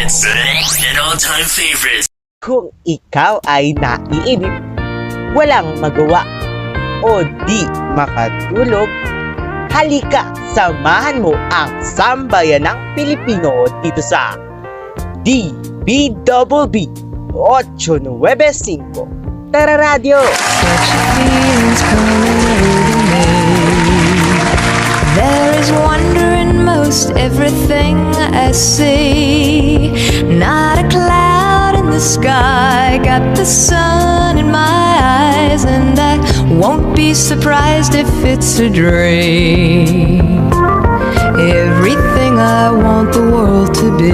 favorites and all-time favorites. Kung ikaw ay naiinip, walang magawa, o di makatulog, halika, samahan mo ang sambayanang Pilipino dito sa DBBB 895 Tara Radio! Such a feeling's coming over me. There is wonder in most everything I see. Not a cloud in the sky, got the sun in my eyes, and I won't be surprised if it's a dream. Everything I want the world to be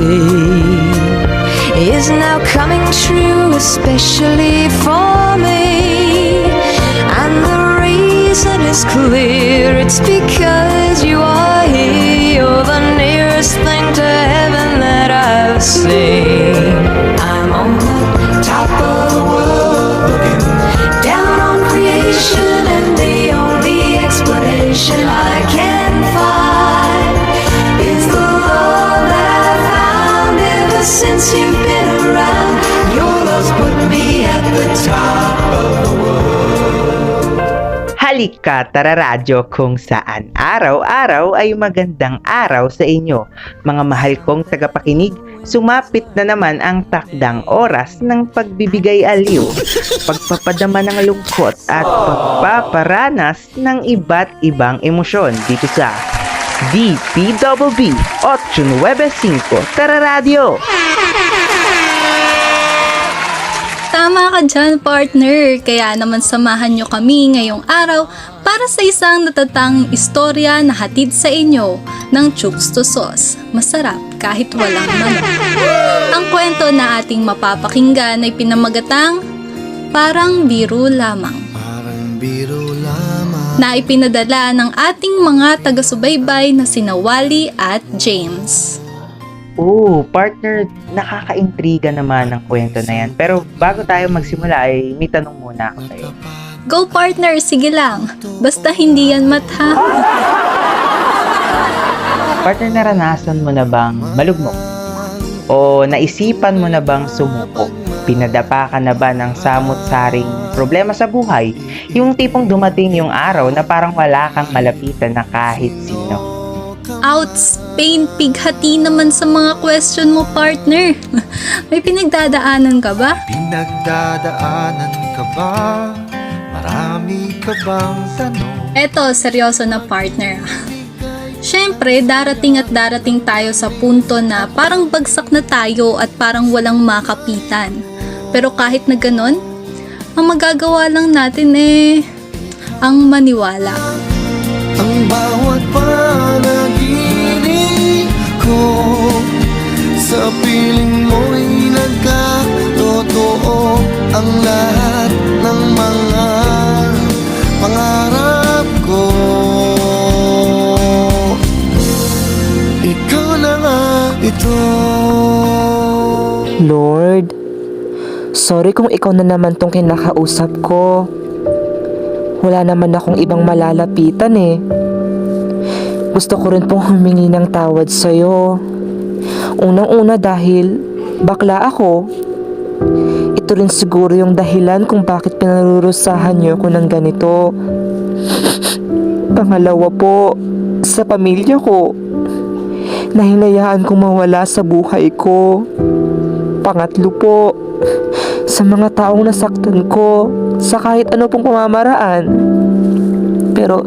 is now coming true, especially for me. And the reason is clear, it's because you are here. You're the nearest thing to heaven that I've seen. I'm on the top of the world, looking down on creation, and the only explanation I can find is the love that I've found ever since you've been around. Your love's put me at the top of the world. Halika, Tara Radio, kung saan araw-araw ay magandang araw sa inyo. Mga mahal kong tagapakinig, sumapit na naman ang takdang oras ng pagbibigay aliw, pagpapadama ng lungkot at pagpaparanas ng iba't ibang emosyon dito sa DPWB 895 Tara Radio! Tama ka dyan, partner. Kaya naman samahan nyo kami ngayong araw para sa isang natatanging istorya na hatid sa inyo ng Chooks to Sauce. Masarap kahit walang manok. Ang kwento na ating mapapakinggan ay pinamagatang Parang Biro Lamang. Na ipinadala ng ating mga taga-subaybay na sina Wally at James. Partner, nakaka-intriga naman ang kwento na yan. Pero bago tayo magsimula ay may tanong muna ako sa'yo. Go partner, sige lang. Basta hindi yan matha. Partner, naranasan mo na bang malugmok? O naisipan mo na bang sumuko? Pinadapa ka na ba ng samot-saring problema sa buhay? Yung tipong dumating yung araw na parang wala kang malapitan na kahit sino. Outs, pain, pighati naman sa mga question mo, partner. May pinagdadaanan ka ba? Pinagdadaanan ka ba? Marami ka bang tanong? Eto, seryoso na partner. Siyempre, darating at darating tayo sa punto na parang bagsak na tayo at parang walang makapitan. Pero kahit na ganon, ang magagawa lang natin ang maniwala. Ang bawat panaginip ko sa piling mo'y nagkatotoo. Ang lahat ng mga pangarap ko, ikaw na nga ito. Lord, sorry kung ikaw na naman tong kinakausap ko. Wala naman akong ibang malalapitan Gusto ko rin pong humingi ng tawad sa'yo. Unang-una dahil bakla ako. Ito rin siguro yung dahilan kung bakit pinarurusahan niyo ako ng ganito. Pangalawa po, sa pamilya ko, na hinayaan kong mawala sa buhay ko. Pangatlo po, sa mga taong nasaktan ko sa kahit ano pong pamamaraan. Pero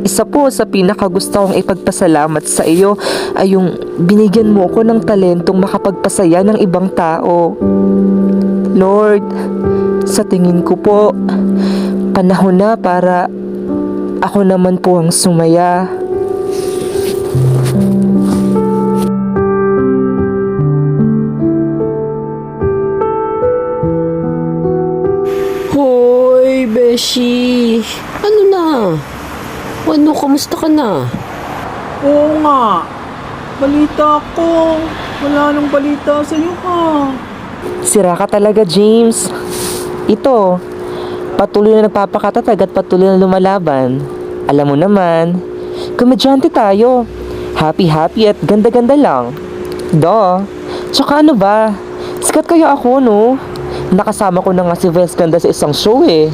isa po sa pinakagusto kong ipagpasalamat sa iyo ay yung binigyan mo ko ng talentong makapagpasaya ng ibang tao. Lord, sa tingin ko po, panahon na para ako naman po ang sumaya. Hoy, Beshi! Ano na? Ano, kamusta ka na? Oo nga. Balita ko. Wala nang balita sa'yo ha. Sira ka talaga, James. Ito, patuloy na nagpapakatatag at patuloy na lumalaban. Alam mo naman, komedyante tayo. Happy-happy at ganda-ganda lang. Tsaka ano ba? Sikat kaya ako, no? Nakasama ko na nga si Vince Ganda sa isang show eh.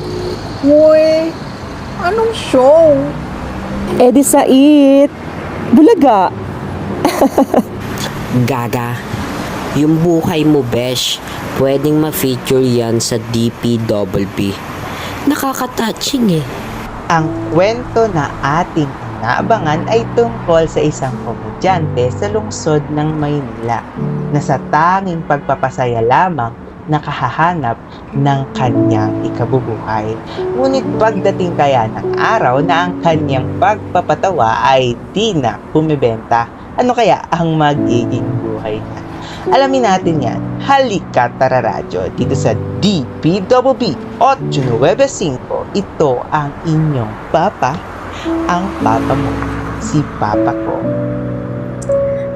Uy, anong show? Di sa It. Bulaga. Gaga. Yung buhay mo, besh, pwedeng ma-feature yan sa DPWB. Nakaka-touching eh. Ang kwento na ating inaabangan ay tungkol sa isang komedyante sa lungsod ng Maynila na sa tanging pagpapasaya lamang nakahahanap ng kanyang ikabubuhay. Ngunit pagdating kaya ng araw na ang kanyang pagpapatawa ay di na bumibenta, ano kaya ang magiging buhay niya? Alamin natin yan. Halika Tara Radyo dito sa DPWB 895. Ito ang inyong papa, ang papa mo, si papa ko.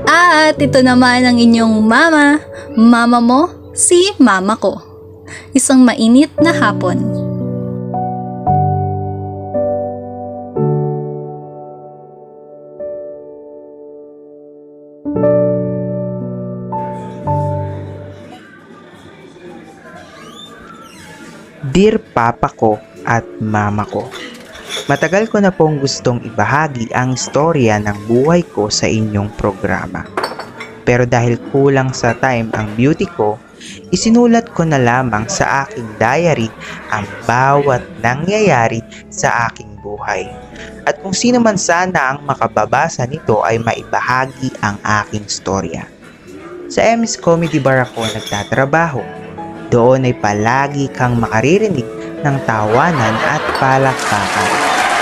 At ito naman ang inyong mama, mama mo, si mama ko. Isang mainit na hapon. Dear Papa ko at Mama ko, matagal ko na pong gustong ibahagi ang istorya ng buhay ko sa inyong programa. Pero dahil kulang sa time ang beauty ko, isinulat ko na lamang sa aking diary ang bawat nangyayari sa aking buhay. At kung sino man sana ang makababasa nito ay maibahagi ang aking storya. Sa MS Comedy Bar ako nagtatrabaho. Doon ay palagi kang makaririnig ng tawanan at palakpakan.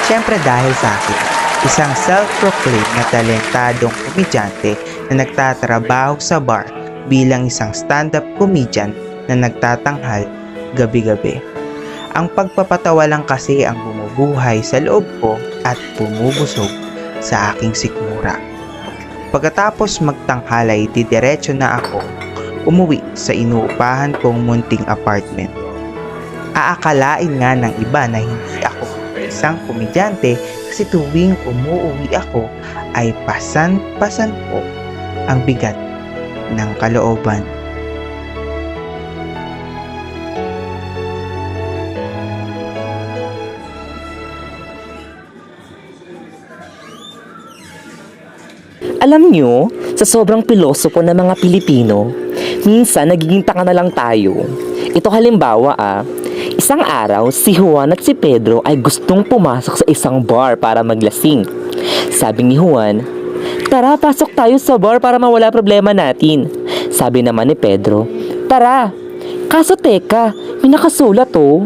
Siyempre dahil sa akin, isang self-proclaimed na talentadong komedyante na nagtatrabaho sa bar bilang isang stand-up comedian na nagtatanghal gabi-gabi. Ang pagpapatawa lang kasi ang bumubuhay sa loob ko at bumubusog sa aking sikmura. Pagkatapos magtanghal ay didiretso na ako umuwi sa inuupahan kong munting apartment. Aakalain nga ng iba na hindi ako isang komedyante kasi tuwing umuwi ako ay pasan-pasan ko ang bigat ng kalooban. Alam nyo, sa sobrang pilosopo ng mga Pilipino, minsan nagiging tanga na lang tayo. Ito halimbawa isang araw si Juan at si Pedro ay gustong pumasok sa isang bar para maglasing. Sabi ni Juan, "Tara, pasok tayo sa bar para mawala problema natin." Sabi naman ni Pedro, "Tara, kaso teka, may nakasulat oh."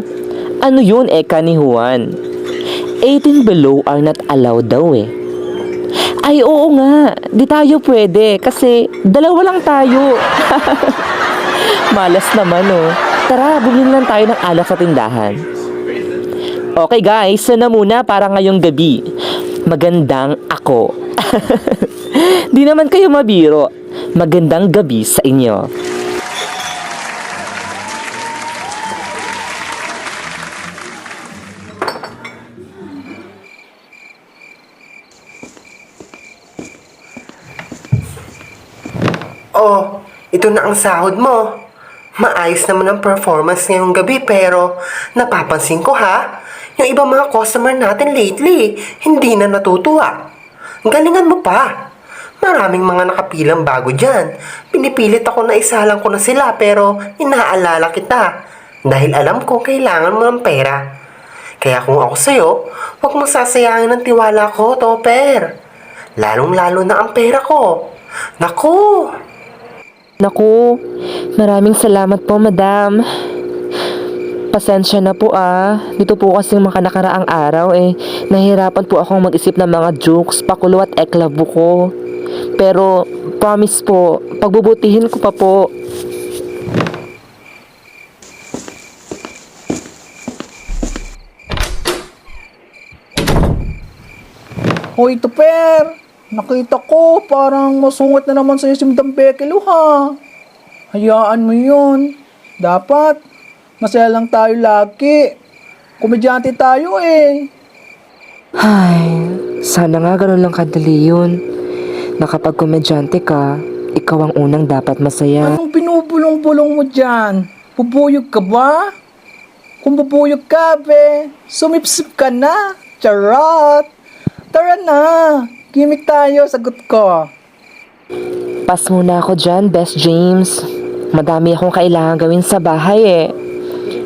Ano yun, eka ni Juan? 18 below are not allowed daw eh. Ay, oo nga. Di tayo pwede kasi dalawa lang tayo. Malas naman, oh. Tara, bumili lang tayo ng alak sa tindahan. Okay guys, so na muna para ngayong gabi. Magandang ako. Di naman kayo mabiro. Magandang gabi sa inyo. Oh, ito na ang sahod mo. Maayos naman ang performance ngayong gabi pero napapansin ko ha, yung ibang mga customer natin lately, hindi na natutuwa. Galingan mo pa. Maraming mga nakapilang bago dyan. Pinipilit ako na isalang ko na sila pero inaalala kita dahil alam ko kailangan mo ng pera. Kaya kung ako sa'yo, huwag mo sasayangin ang tiwala ko, Topper. Lalong-lalo na ang pera ko. Naku! Naku, maraming salamat po, madam. Pasensya na po Dito po kasi mga nakaraang araw nahihirapan po akong mag-isip ng mga jokes, pakulo at eklabo ko. Pero, promise po, pagbubutihin ko pa po. Hoy, Tupper! Nakita ko, parang masungat na naman sa'yo si Madam Bekelo ha. Hayaan mo yun. Dapat, masaya lang tayo lagi. Komedyante tayo eh. Ay, sana nga ganun lang kadali yun. Na kapag komedyante ka, ikaw ang unang dapat masaya. Anong binubulong-bulong mo dyan? Bubuyog ka ba? Kung bubuyog ka, be, sumipsip ka na. Charot! Tara na! Gimik tayo, sagot ko. Pas muna ako dyan, Best James. Madami akong kailangan gawin sa bahay eh.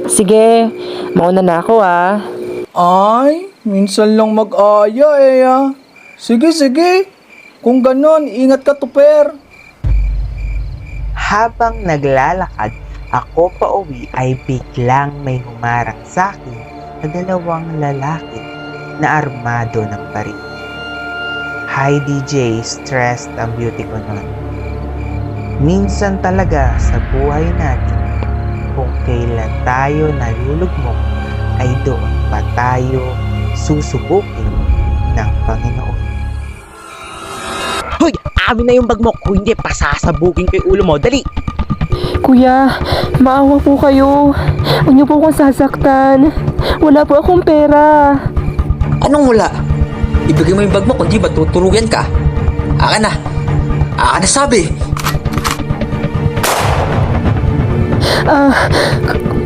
Sige, mauna na ako ah. Ay, minsan lang mag-aya eh ah. Sige, sige. Kung ganon, ingat ka, Tuper. Habang naglalakad ako pa uwi ay biglang may humarang sa akin na dalawang lalaki na armado ng baril. Hi DJ, stressed ang beauty ko nun. Minsan talaga sa buhay natin, kung kailan tayo nalulugmok ay doon pa tayo susubukin ng Panginoon. Hoy! Amin na yung bag mo. Kung hindi, pasasabukin ko yung ulo mo. Dali! Kuya, maawa po kayo. Huwag niyo po akong sasaktan. Wala po akong pera. Anong wala? Ibigay mo yung bag mo, kundi ba tutuluyan ka? Aka na! Aka na sabi!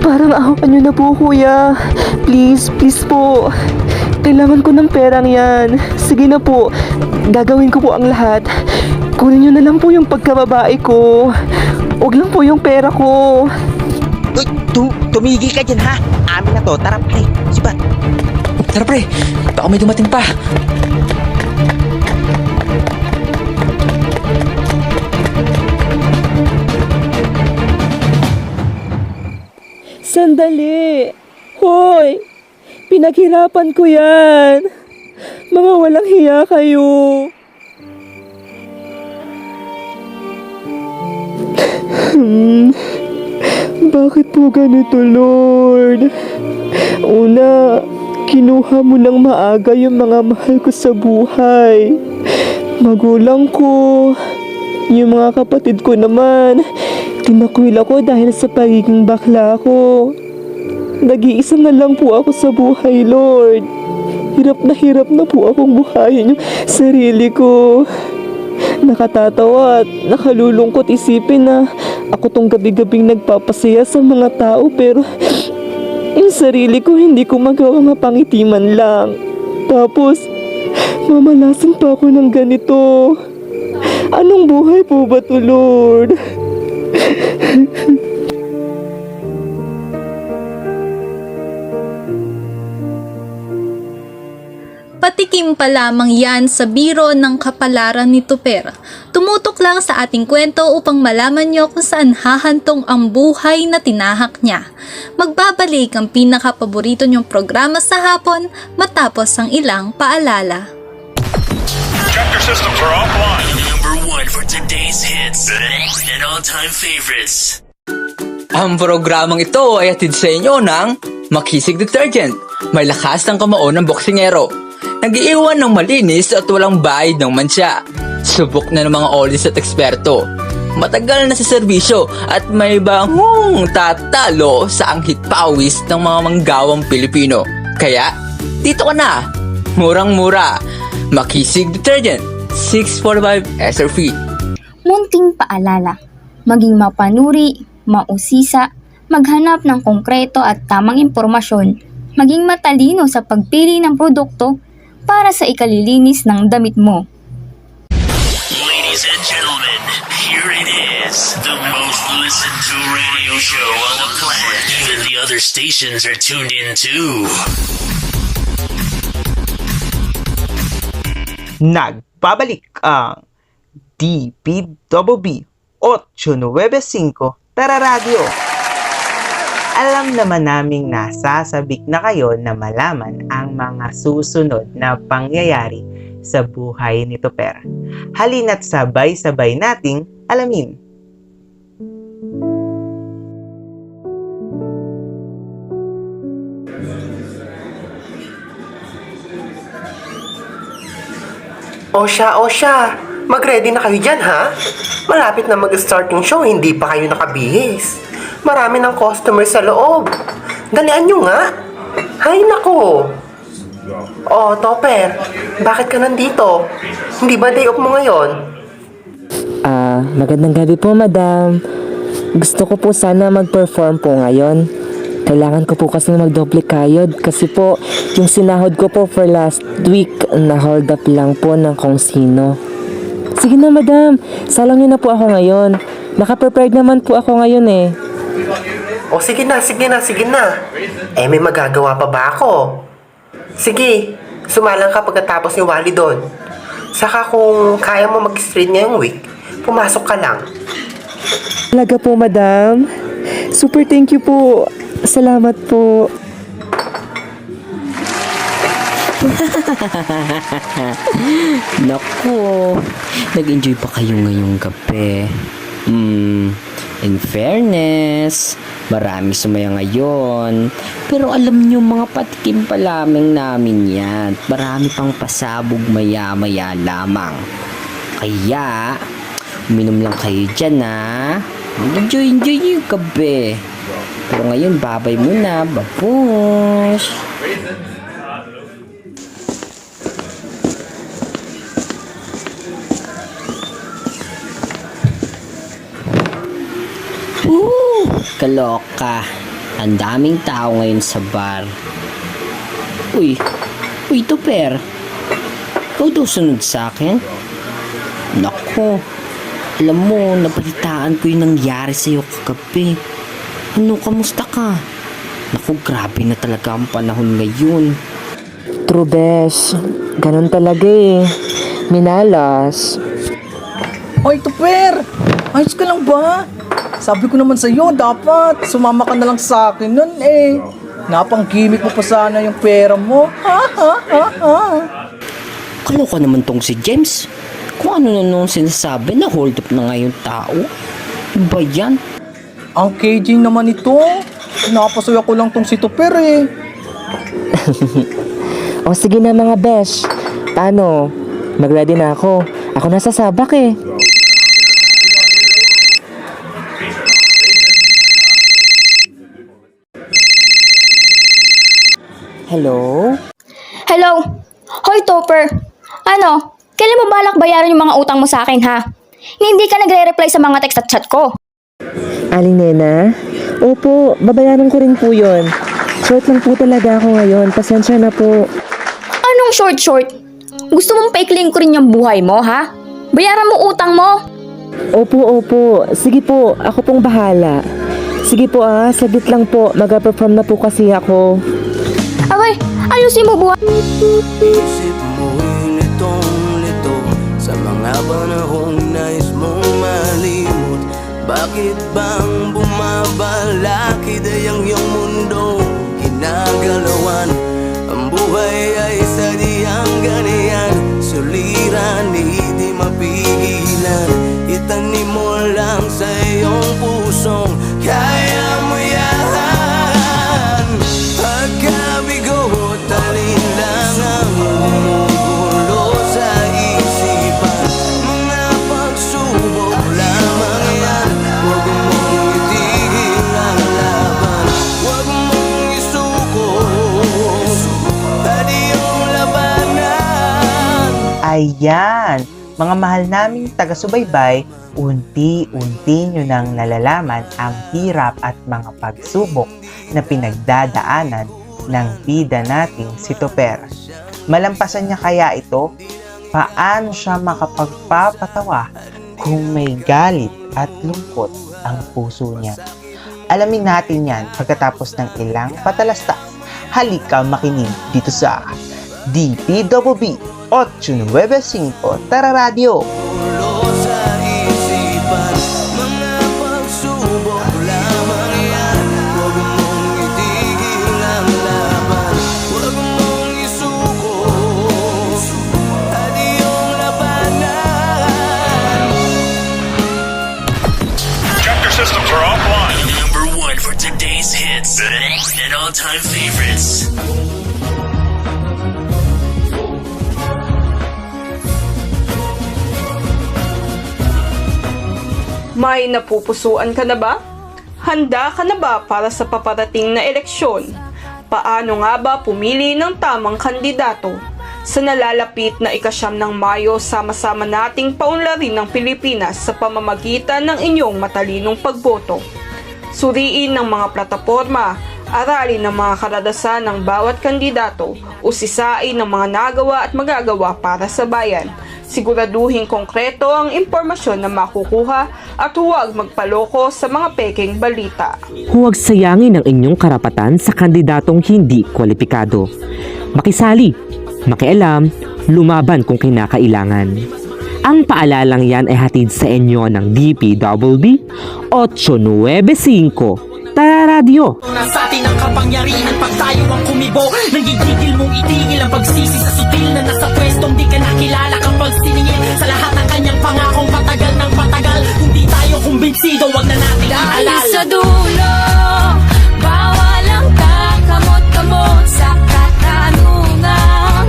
Parang awan niyo na po, kuya. Please, please po. Kailangan ko ng perang yan. Sige na po. Gagawin ko po ang lahat. Kunin niyo na lang po yung pagkababae ko. Huwag lang po yung pera ko. Uy! Tumigil ka dyan ha! Amin na to. Tara pre! Sibat! Tara pre! Baka may dumating pa! Sandali! Hoy! Pinaghirapan ko yan! Mga walang hiya kayo! Bakit po ganito, Lord? Una, kinuha mo ng maaga yung mga mahal ko sa buhay. Magulang ko, yung mga kapatid ko naman, tinakwil ako dahil sa pagiging bakla ko. Nag-iisa na lang po ako sa buhay, Lord. Hirap na po akong buhayin yung sarili ko. Nakatatawa at nakalulungkot isipin na ako tong gabi-gabing nagpapasaya sa mga tao pero yung sarili ko hindi ko magawa mapangiti man lang. Tapos, mamalasan pa ako ng ganito. Anong buhay po ba to, Lord? Patikim pa lamang yan sa biro ng kapalaran ni Tuper. Tumutok lang sa ating kwento upang malaman nyo kung saan hahantong ang buhay na tinahak niya. Magbabalik ang pinakapaborito nyong programa sa hapon matapos ang ilang paalala. Tractor systems are offline. Number 1 for today's hits and all-time favorites. Ang programang ito ay atid sa inyo ng Makisig Detergent. May lakas ng kamao ng boksingero. Nag-iiwan ng malinis at walang bayad ng mansya. Subok na ng mga olis at eksperto. Matagal na sa serbisyo at may bangong tatalo sa anghit pawis ng mga manggawang Pilipino. Kaya, dito ka na. Murang-mura. Makisig Detergent. 645 SRP. Munting paalala. Maging mapanuri, mausisa, maghanap ng konkreto at tamang impormasyon. Maging matalino sa pagpili ng produkto para sa ikalilinis ng damit mo. Ladies and gentlemen, here it is. The most listened to radio show on the planet. Even the other stations are tuned in too. Nagbabalik ang DPWB 895 Tara Radio. Alam naman naming nasasabik na kayo na malaman ang mga susunod na pangyayari sa buhay ni Tuper. Halina't sabay-sabay nating alamin. Osha, mag-ready na kayo dyan ha? Malapit na mag-start yung show, hindi pa kayo nakabihis. Marami ng customer sa loob. Dalian nyo nga. Hay nako. Oh, Topper, bakit ka nandito? Hindi ba day off mo ngayon? Magandang gabi po, madam. Gusto ko po sana mag-perform po ngayon. Kailangan ko po kasi mag-doble kayod kasi po yung sinahod ko po for last week na hold up lang po ng kung sino. Sige na, madam. Salangin na po ako ngayon. Naka-prepared naman po ako ngayon eh. O sige na. Eh, may magagawa pa ba ako? Sige, sumalang ka pagkatapos ni Wally doon. Saka kung kaya mo mag-straight ngayong week, pumasok ka lang. Talaga po, madam. Super thank you po. Salamat po. Naku, nag-enjoy pa kayo ngayong gabi. In fairness, marami sumaya ngayon. Pero alam nyo, mga patikim pa lamang namin yan. Marami pang pasabog maya-maya lamang. Kaya, uminom lang kayo dyan ha. Enjoy yung gabi. Pero ngayon, babay muna. Babush! Kaloka. Ang daming tao ngayon sa bar. Uy, Tupper. Ikaw daw sunod sa akin? Nako, alam mo, nabalitaan ko yung nangyari sa'yo kagabi. Ano, kamusta ka? Naku, grabe na talaga ang panahon ngayon. True, besh. Ganun talaga eh. Minalas. Hoy, Tupper! Ayos ka lang ba? Sabi ko naman sa'yo, dapat sumama ka na lang sa akin nun eh. Napang-gimmick mo pa sana yung pera mo. Kaloka naman tong si James. Kung ano na nung sinasabi na hold up na nga yung tao. Ano ba yan? Ang KJ naman ito. Napasaya ko lang tong si Tupper eh. O sige na mga besh. Paano? Mag-ready na ako. Ako nasa sabak eh. Hello? Hello? Hoy, Topper. Ano? Kailan mo balak bayaran yung mga utang mo sa akin, ha? Hindi ka nagre-reply sa mga text at chat ko. Aling Nena? Opo, babayaran ko rin po yun. Short lang po talaga ako ngayon. Pasensya na po. Anong short? Gusto mong paikling ko rin yung buhay mo, ha? Bayaran mo utang mo. Opo. Sige po, ako pong bahala. Sige po saglit lang po. Mag-perform na po kasi ako. Abay, ayusin mo buhay. Isip mo'y litong-lito sa mga panahong nais mong malimot. Bakit bang bumabala kidayang iyong mundo ginagalawan? Ang buhay ay sadyang ganyan, suliran hindi mapigilan. Itanim mo lang sa iyong pusong kaya mo yan. Pagkabigo, talin lang ang bumubulo sa isipan. Mga pagsubok lamang yan, huwag mong itigil ang laban. Huwag mong isuko at iyong labanan. Ayan, mga mahal naming taga-subaybay, unti-unti nyo nang nalalaman ang hirap at mga pagsubok na pinagdadaanan ng bida nating si Tupper. Malampasan niya kaya ito? Paano siya makapagpapatawa kung may galit at lungkot ang puso niya? Alamin natin yan pagkatapos ng ilang patalastas. Halika makinig dito sa DPWB 895 Tara Radio. Ulo sa isipan, mga pagsubok lamang yan. Huwag mong itigil ang laban. Huwag mong isuko at iyong labanan. Chapter systems are offline. Number 1 for today's hits and all-time favorites. May napupusuan ka na ba? Handa ka na ba para sa paparating na eleksyon? Paano nga ba pumili ng tamang kandidato? Sa nalalapit na ika-9 ng Mayo, sama-sama nating paunlarin ng Pilipinas sa pamamagitan ng inyong matalinong pagboto. Suriin ng mga plataporma, aralin ng mga karanasan ng bawat kandidato, usisain ng mga nagawa at magagawa para sa bayan. Siguraduhin konkreto ang impormasyon na makukuha at huwag magpaloko sa mga peking balita. Huwag sayangin ang inyong karapatan sa kandidatong hindi kwalipikado. Makisali, makialam, lumaban kung kinakailangan. Ang paalalang yan ay hatid sa inyo ng DPWB 895. Tara Radio! Nasa atin ang kapangyarihan pag tayo ang kumibo. Nagigigil mong itigil ang pagsisi sa sutil na nasa pwestong di ka nakilala kapag siningil sa lahat ng kanyang pangakong patagal ng patagal. Kung di tayo kumbinsido, wag na natin Dahil ialala. sa dulo, bawal ang kakamot-kamot sa katanungan.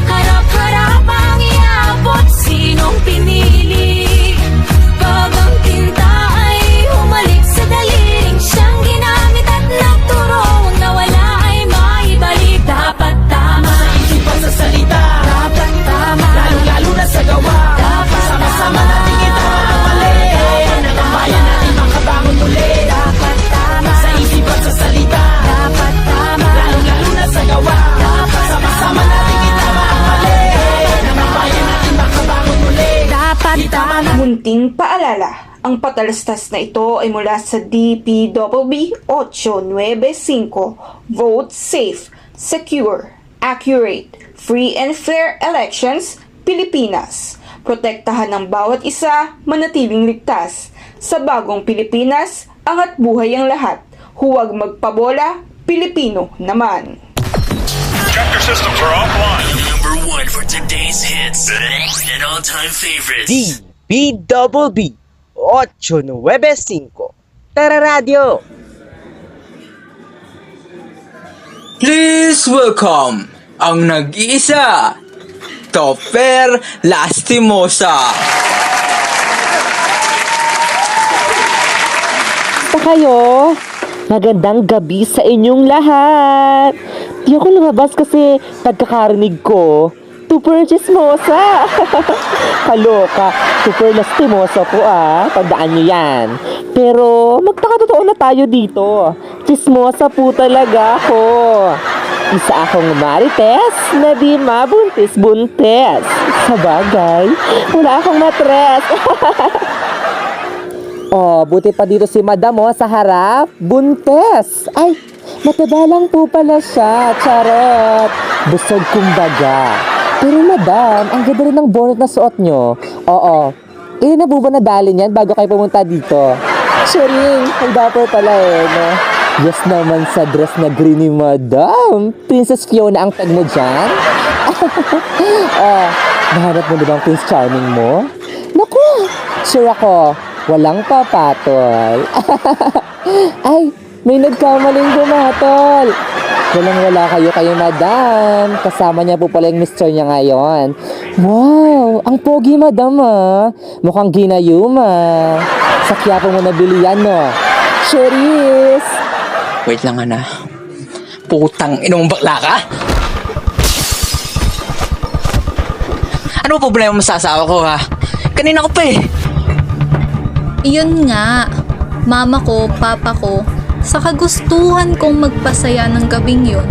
Harap-harap ang iabot, sinong pinili? Pag ang tinta ay humalik sa daliling siyang ginamit at nagturo, na wala ay maibalik. Dapat tama Sa isipan sa salita, dapat tama lalo-lalo na sa gawa. Dapat Sama-sama tama. natin itama ang mali. Ang bayan natin makabangon muli. Dapat tama Sa isipan sa salita, dapat tama lalo-lalo na sa gawa. Sama-sama natin itama ang mali. Ang bayan natin makabangon muli. dapat tama Munting paalala, ang patalastas na ito ay mula sa DPWB 895. Vote safe, secure, accurate, free and fair elections, Pilipinas. Protektahan ng bawat isa, manatiling ligtas. Sa bagong Pilipinas, angat buhay ang lahat. Huwag magpabola, Pilipino naman. Number 1 for today's hits and all-time favorites. DPWB 895. Tara Radio! Please welcome ang nag-iisa, Topper Lastimosa. Pa kayo? Magandang gabi sa inyong lahat. Di ako lumabas kasi pagkakarinig ko, Super Chismosa. Kaloka, Super Lastimosa po tandaan nyo yan. Pero magpakatotoo na tayo dito. Chismosa po talaga ako. Isa akong marites na di mabuntis-buntis. Sa bagay, wala akong matres. Oh, buti pa dito si Madam sa harap. Buntes. Ay, mataba lang po pala siya. Charot. Busog kumbaga. Pero Madam, ang ganda rin ng bonnet na suot nyo. Oo. Na po ba nadali niyan bago kayo pumunta dito? Sharing, ang dapper pala no? Yes naman sa dress na green ni Madam. Princess Fiona ang tag mo dyan. Nahanap mo na bang Prince Charming mo? Naku, sure ako. Walang papatol. Ay, may nagkamaling bumatol. Walang-wala kayo Madam. Kasama niya po pala yung mister niya ngayon. Wow, ang pogi Madam Mukhang ginayuma. Sa Quiapo mo nabili yan, no? Cheris! Wait lang, Ana. Putang inong bakla ka? Ano problema mo sa asawa ko, ha? Kanina ko pa Iyon nga, mama ko, papa ko, sa kagustuhan kong magpasaya ng gabing yun,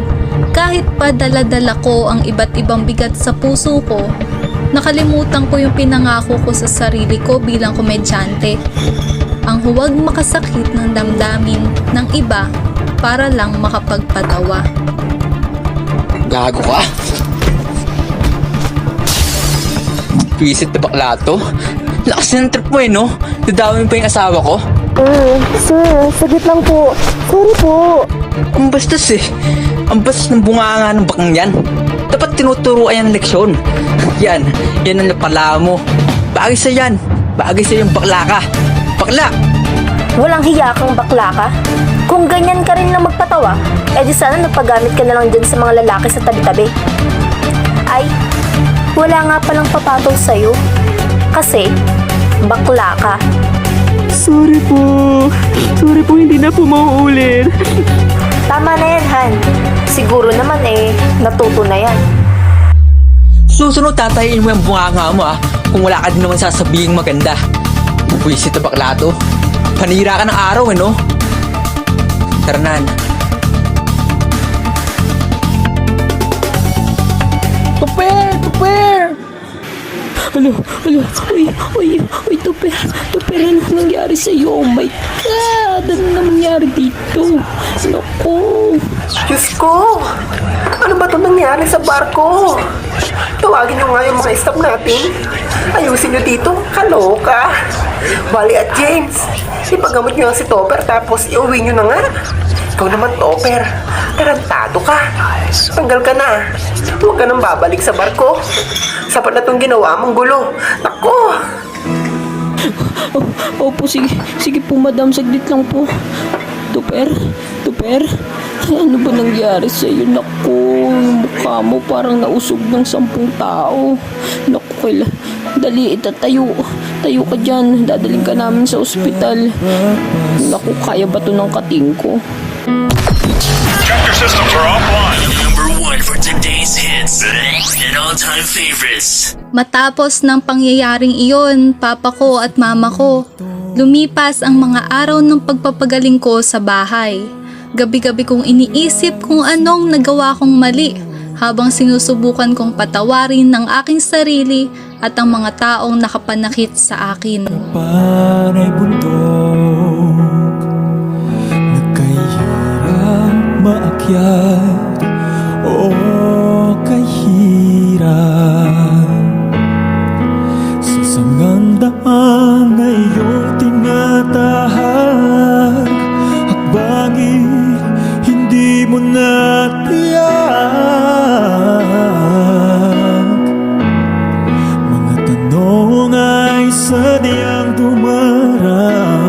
kahit pa dala-dala ko ang iba't ibang bigat sa puso ko, nakalimutan ko yung pinangako ko sa sarili ko bilang komedyante. Ang huwag makasakit ng damdamin ng iba para lang makapagpatawa. Gago ka? Visit na bakla to? Lakas ng trip mo no? Dadawin pa yung asawa ko? Sir, saglit lang po. Sorry po. Ang bastos Ang bastos ng bunganga ng bakang yan. Dapat tinuturuan yan ng leksyon. Yan ang napala mo. Bagay sa yan. Bagay sa yung bakla ka. Bakla! Walang hiya kang bakla ka? Kung ganyan ka rin lang magpatawa, edi sana napagamit ka na lang dyan sa mga lalaki sa tabi-tabi. Ay, wala nga palang papatol sa'yo. Kasi, bakla ka. Sorry po, hindi na po mauulit. Tama na yan, Han. Siguro naman natuto na yan. Susunod, tatayin mo yung bunganga mo kung wala ka din naman sasabihin maganda. Buwisit na bakla to. Panira ka ng araw no? Tara Nan. Tuper! Uy, Tuper, ano nangyari sa'yo? Oh my God, ano nangyari dito? Naku. Diyos ko! Ano ba ito nangyari sa barko? Tawagin nyo nga yung mga staff natin. Ayusin nyo dito. Kaloka. Wally at James, ipagamot nyo lang si Topper tapos iuwi nyo na nga. Ikaw naman, Topper. Tarantado ka. Tanggal ka na. Huwag ka nang babalik sa barko. Sapat na itong ginawa mong gulo. Nako! Opo, sige po madam, saglit lang po. Tuper, ano ba nangyari sa'yo? Naku, yung mukha mo parang nausog ng 10 tao. Naku, dali, tayo ka dyan, dadaling ka namin sa ospital. Naku, kaya ba to ng kating ko? Chapter systems are offline. Number 1 for today's hits and all-time favorites. Matapos ng pangyayaring iyon, papa ko at mama ko, lumipas ang mga araw ng pagpapagaling ko sa bahay. Gabi-gabi kong iniisip kung anong nagawa kong mali habang sinusubukan kong patawarin ng aking sarili at ang mga taong nakapanakit sa akin. Panay bundok, nagkahirap maakyat, o kahirap. Sa sangang daan na iyong tinatahak, hakbangin hindi mo natiyak. Mga tanong ay sadyang dumarami,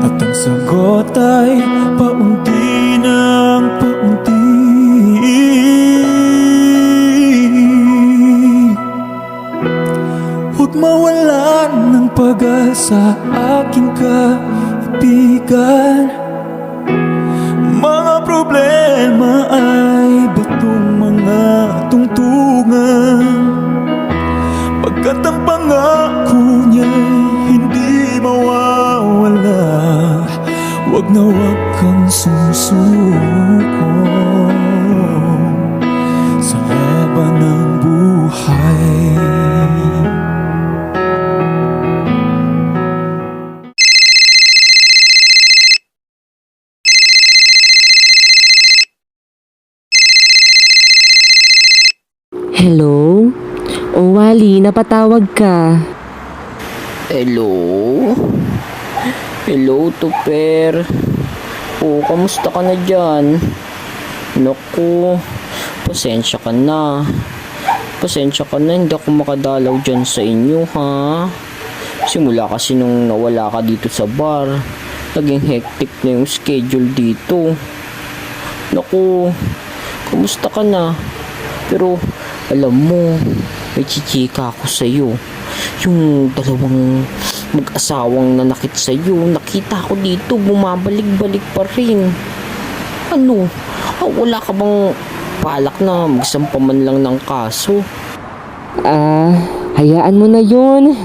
at ang sagot ay paunti ng paunti. Huwag mawalan ng pag-asa, aking kaibigan. Mga problema ay batong mga tungtungan, pagkat ang pangako niya'y hindi mawawala. Huwag na huwag kang susuko sa laban ng buhay. Hello? O Wally, napatawag ka. Hello? Hello, Tuper. O, kamusta ka na dyan? Naku, pasensya ka na. Hindi ako makadalaw dyan sa inyo, ha? Simula kasi nung nawala ka dito sa bar, naging hectic na yung schedule dito. Naku, kamusta ka na? Pero, alam mo, may chichika ako sa'yo. Yung dalawang mag-asawang nanakit sa'yo, nakita ko dito, bumabalik-balik pa rin. Ano? Wala ka bang balak na magsampa man lang ng kaso? Hayaan mo na yun.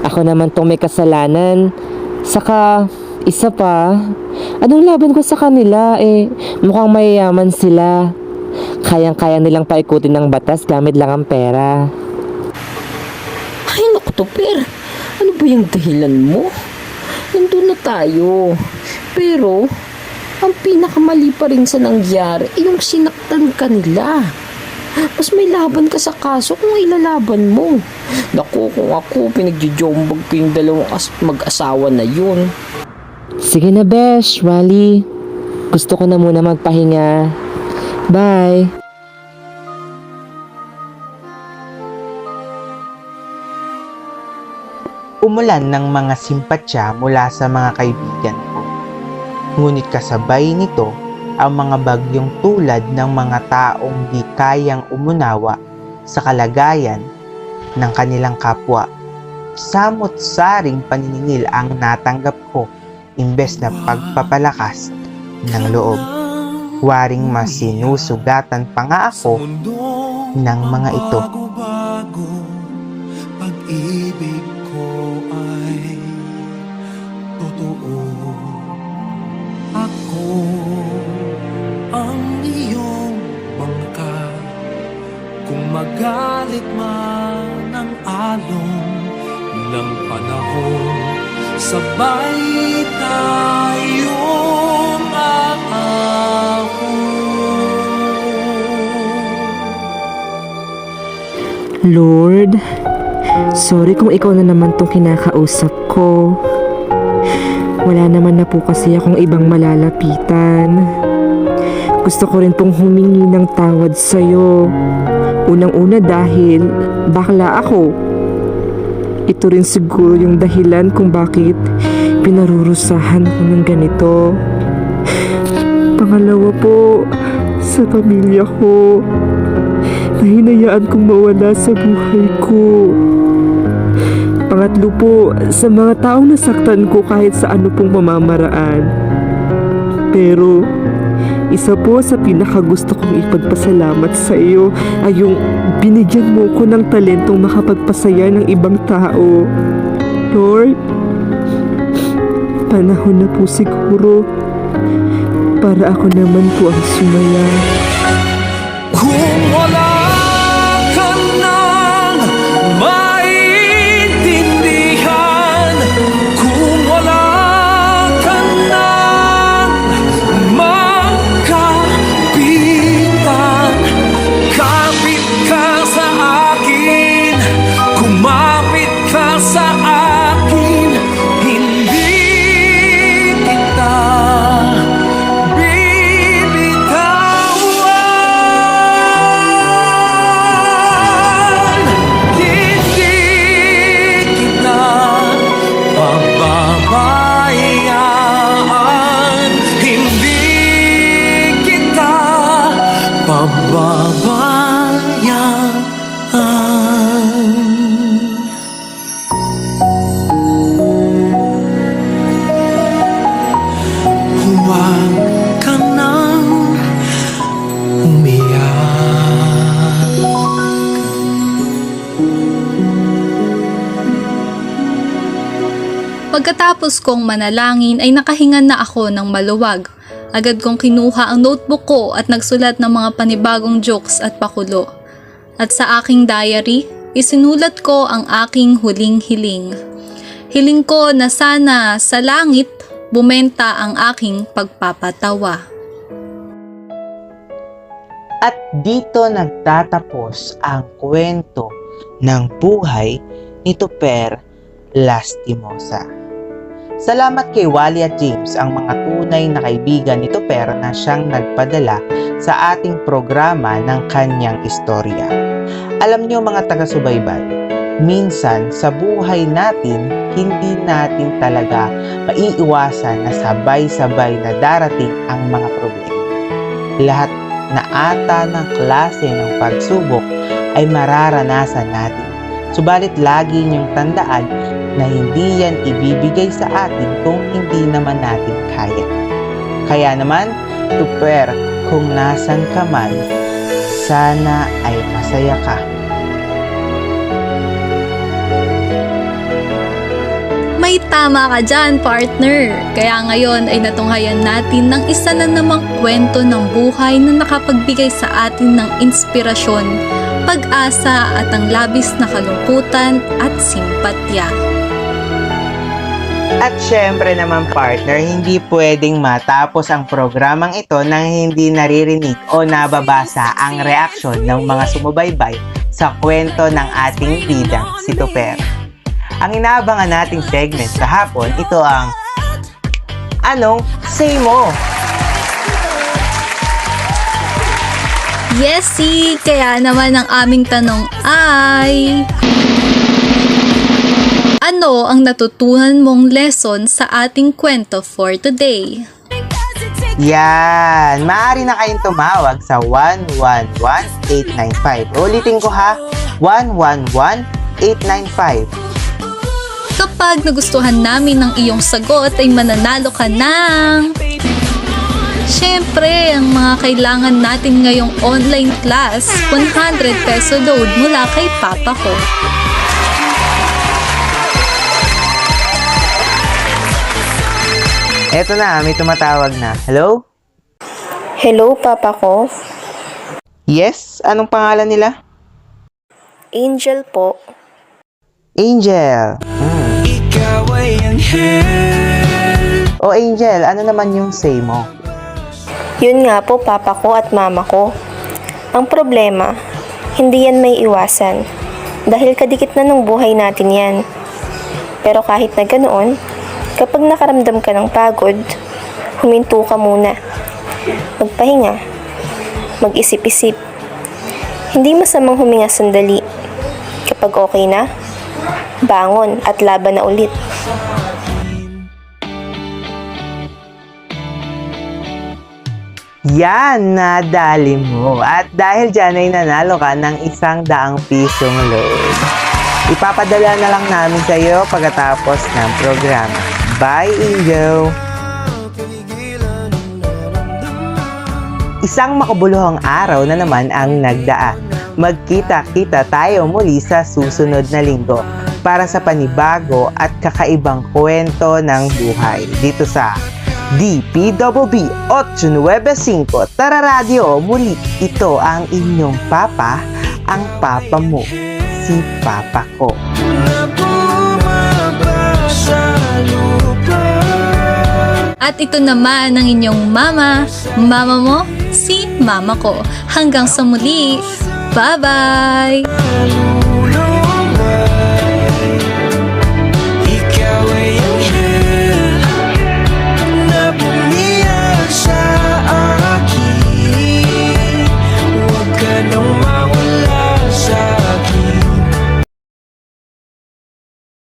Ako naman tong may kasalanan. Saka, isa pa, anong laban ko sa kanila? Mukhang mayayaman sila. Kayang-kaya nilang paikutin ng batas gamit lang ang pera. Ay, naku, Tuper. Ano ba yung dahilan mo? Nandun na tayo. Pero, ang pinakamali pa rin sa nangyari ay yung sinaktan ka nila. Mas may laban ka sa kaso kung ilalaban mo. Naku, kung ako, pinagjujombag ko yung dalawang mag-asawa na yun. Sige na, Besh, Wally. Gusto ko na muna magpahinga. Bye! Umulan ng mga simpatya mula sa mga kaibigan ko. Ngunit kasabay nito ang mga bagyong tulad ng mga taong di kayang umunawa sa kalagayan ng kanilang kapwa. Samot-saring paniningil ang natanggap ko imbes na pagpapalakas ng loob. Waring mas sinusugatan pa nga ako ng mga ito. Bago, pag-ibig ko ay totoo. Ako ang iyong bangka. Kung magalit man ang alon ng panahon, sabay tayong aahon. Lord, sorry kung ikaw na naman tong kinakausap ko. Wala naman na po kasi akong ibang malalapitan. Gusto ko rin pong humingi ng tawad sa'yo. Unang-una dahil bakla ako. Ito rin siguro yung dahilan kung bakit pinarurusahan ko ng ganito. Pangalawa po, sa pamilya ko, na hinayaan kong mawala sa buhay ko. Pangatlo po, sa mga taong nasaktan ko kahit sa ano pong pamamaraan. Pero, isa po sa pinakagusto kong ipagpasalamat sa iyo ay yung binigyan mo ko ng talentong makapagpasaya ng ibang tao. Lord, panahon na po siguro para ako naman po ang sumaya. Kung wala ka nang maintindihan, kung wala ka nang makapitan, kapit ka sa akin, kumapit ka sa akin, hindi kita huwag ka nang umiyak. Pagkatapos kong manalangin ay nakahinga na ako ng maluwag. Agad kong kinuha ang notebook ko at nagsulat ng mga panibagong jokes at pakulo. At sa aking diary, isinulat ko ang aking huling hiling. Hiling ko na sana sa langit bumenta ang aking pagpapatawa. At dito nagtatapos ang kwento ng buhay ni Tuper Lastimosa. Salamat kay Wally at James, ang mga tunay na kaibigan ni Tuper na siyang nagpadala sa ating programa ng kanyang istorya. Alam niyo mga taga-subaybay, minsan sa buhay natin, hindi natin talaga maiiwasan na sabay-sabay na darating ang mga problema. Lahat na ata ng klase ng pagsubok ay mararanasan natin. Subalit lagi niyong tandaan na hindi yan ibibigay sa atin kung hindi naman natin kaya. Kaya naman, Tuper, kung nasan ka man, sana ay masaya ka. May tama ka dyan, partner. Kaya ngayon ay natunghayan natin ng isa na namang kwento ng buhay na nakapagbigay sa atin ng inspirasyon, pag-asa at ang labis na kalungkutan at simpatya. At syempre naman partner, hindi pwedeng matapos ang programang ito nang hindi naririnig o nababasa ang reaksyon ng mga sumubaybay sa kwento ng ating bidang si Tuper. Ang inaabangan nating segment sa hapon, ito ang Anong Say Mo? Yesy! Kaya naman ang aming tanong ay... Ano ang natutunan mong lesson sa ating kwento for today? Yan! Maaari na kayong tumawag sa 111-895. Ulitin ko ha, 111-895. Kapag nagustuhan namin ng iyong sagot ay mananalo ka ng Siyempre, ang mga kailangan natin ngayong online class, 100 peso load mula kay Papa ko. Eto na, may tumatawag na. Hello? Hello, Papa ko. Yes? Anong pangalan nila? Angel po. Angel. O Angel, ano naman yung say mo? Yun nga po, Papa ko at Mama ko. Ang problema, hindi yan may iwasan. Dahil kadikit na ng buhay natin yan. Pero kahit na ganoon, kapag nakaramdam ka ng pagod, huminto ka muna. Magpahinga. Mag-isip-isip. Hindi masamang huminga sandali. Kapag okay na, bangon at laban na ulit. Yan, nadali mo. At dahil dyan ay nanalo ka ng 100 pisong load. Ipapadala na lang namin sa iyo pagkatapos ng programa. Bye, Angel! Isang makabuluhang araw na naman ang nagdaan. Magkita-kita tayo muli sa susunod na linggo para sa panibago at kakaibang kwento ng buhay dito sa DPWB 895 Tara Radio. Muli, ito ang inyong papa, ang papa mo, si Papa ko. At ito naman ang inyong mama, mama mo, si Mama ko. Hanggang sa muli, bye-bye!